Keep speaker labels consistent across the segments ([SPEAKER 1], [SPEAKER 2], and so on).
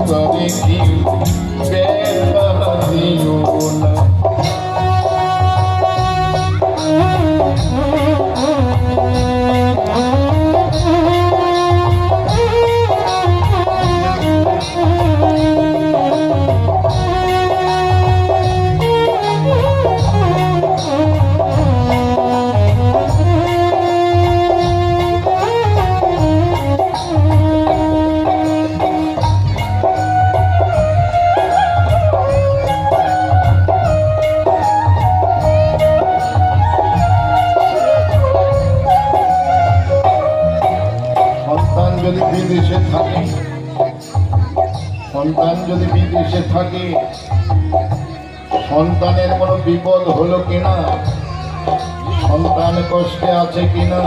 [SPEAKER 1] করে কি বেলা দিও না। যদি বিদেশে থাকে, সন্তান যদি বিদেশে থাকে, সন্তানের কোনো বিপদ হলো কিনা, সন্তান কষ্টে আছে কিনা,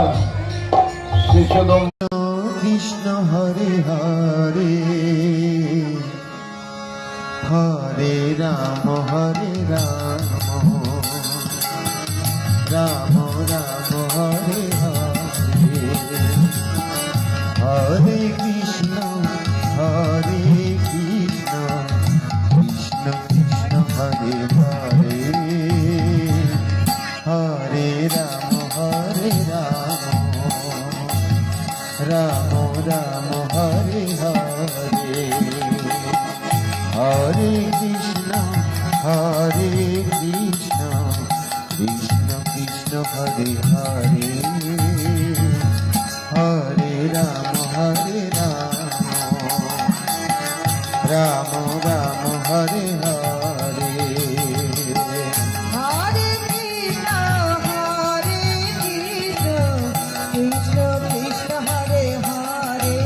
[SPEAKER 1] সে শুধু
[SPEAKER 2] কৃষ্ণ হরে হরে হরে রাম রাম রাম হরে হরে হরে কৃষ্ণ কৃষ্ণ কৃষ্ণ হরে হরে হরে রাম রাম রাম হরে হরে হরে কৃষ্ণ কৃষ্ণ কৃষ্ণ হরে হরে হরে রাম রাম রাম হরে হরে
[SPEAKER 3] হরে কৃষ্ণ কৃষ্ণ কৃষ্ণ হরে হরে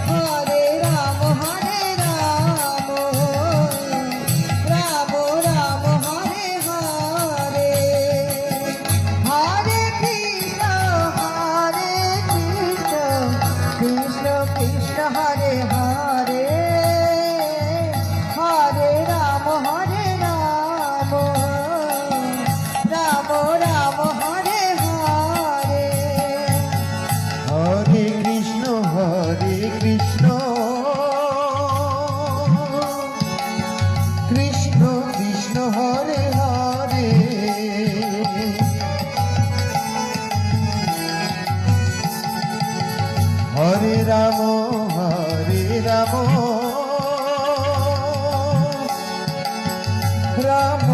[SPEAKER 3] হরে রাম রাম রাম হরে হরে হরে কৃষ্ণ কৃষ্ণ কৃষ্ণ হরে হরে হরে রাম রাম রাম হরে হরে
[SPEAKER 2] হরে কৃষ্ণ কৃষ্ণ কৃষ্ণ হরে হরে হরে রাম রাম